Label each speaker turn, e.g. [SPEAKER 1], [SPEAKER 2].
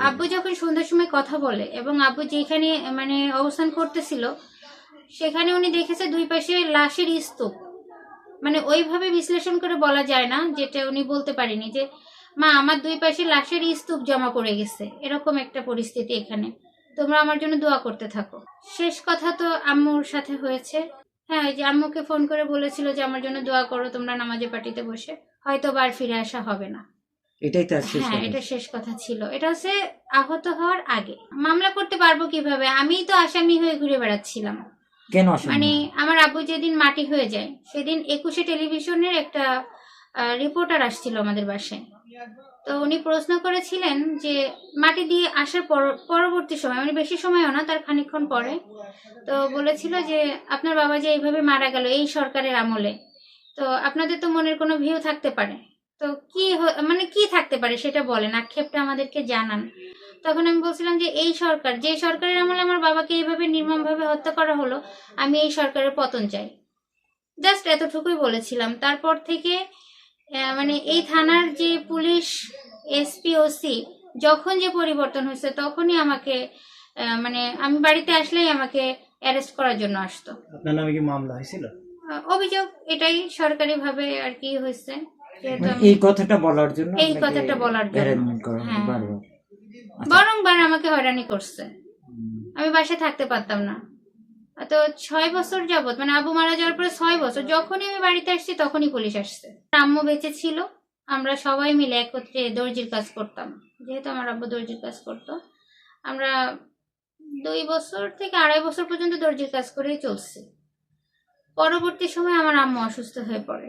[SPEAKER 1] আব্বু যখন সন্ধ্যার সময় কথা বলে এবং আব্বু যেখানে মানে অবস্থান করতেছিল সেখানে উনি দেখেছে দুই পাশে লাশের স্তূপ। মানে ওইভাবে বিশ্লেষণ করে বলা যায় না, যেটা উনি বলতে পারেনি যে মা আমার দুই পাশে লাশের স্তূপ জমা পড়ে গেছে, এরকম একটা পরিস্থিতি এখানে, তোমরা আমার জন্য দোয়া করতে থাকো। শেষ কথা তো আম্মুর সাথে হয়েছে। হ্যাঁ, ওই যে আম্মুকে ফোন করে বলেছিল যে আমার জন্য দোয়া করো তোমরা নামাজে পার্টিতে বসে, হয়তো আর ফিরে আসা হবে না।
[SPEAKER 2] এটাই তার শেষ
[SPEAKER 1] হ্যাঁ,
[SPEAKER 2] কথা।
[SPEAKER 1] এটা শেষ কথা ছিল। এটা হচ্ছে আহত হওয়ার আগে। মামলা করতে পারবো কিভাবে, আমিই তো আসামি হয়ে ঘুরে বেড়াচ্ছিলাম।
[SPEAKER 2] কেন আসেন
[SPEAKER 1] মানে
[SPEAKER 2] না?
[SPEAKER 1] আমার আব্বু যেদিন মাটি হয়ে যায় সেদিন 21 টেলিভিশনের একটা রিপোর্টার আসছিল আমাদের বাসায়। তো উনি প্রশ্ন করেছিলেন যে মাটি দিয়ে আসার পরবর্তী সময়, মানে বেশি সময়ও না, তার খানিকক্ষণ পরে, তো বলেছিল যে আপনার বাবা যে এইভাবে মারা গেল এই সরকারের আমলে, তো আপনাদের তো মনের কোনো ভিউ থাকতে পারে, তো কি মানে কি থাকতে পারে সেটা বলেন, আক্ষেপটা আমাদেরকে জানান। তখন আমি বলছিলাম যে এই সরকার, যে সরকারের আমলে আমার বাবাকে এইভাবে নির্মমভাবে হত্যা করা হলো, আমি এই সরকারের পতন চাই। জাস্ট এতটুকুই বলেছিলাম। তারপর থেকে মানে এই থানার যে পুলিশ এসপি ওসি যখন যে পরিবর্তন হয়েছে তখনই আমাকে মানে আমি বাড়িতে আসলেই আমাকে অ্যারেস্ট করার জন্য আসতো।
[SPEAKER 3] আপনার নামে কি মামলা হয়েছিল?
[SPEAKER 1] অভিযোগ এটাই সরকারি ভাবে আর কি হয়েছে, যেহেতু
[SPEAKER 2] মানে
[SPEAKER 1] আমি
[SPEAKER 2] এই কথাটা বলার জন্য
[SPEAKER 1] এই
[SPEAKER 2] আপনাকে
[SPEAKER 1] কথাটা বলার জন্য।
[SPEAKER 2] হ্যারাসমেন্ট করা হতো
[SPEAKER 1] হ্যাঁ,
[SPEAKER 2] বারবার। আচ্ছা।
[SPEAKER 1] বারংবার আমাকে হয়রানি করছে,
[SPEAKER 2] হুম।
[SPEAKER 1] আমি বাসায় থাকতে পারতাম না। তো 6 বছর যাবত, মানে আব্বু মারা যাওয়ার পরে 6 বছর, যখনই আমি বাড়িতে আসছি তখনই পুলিশ আসছে। আম্মু বেঁচে ছিল, আমরা সবাই মিলে একত্রে দর্জির কাজ করতাম, যেহেতু আমার আব্বু দর্জির কাজ করতো। আমরা 2 বছর থেকে 2.5 বছর পর্যন্ত দর্জির কাজ করেই চলছি। পরবর্তী সময় আমার আম্মু অসুস্থ হয়ে পড়ে,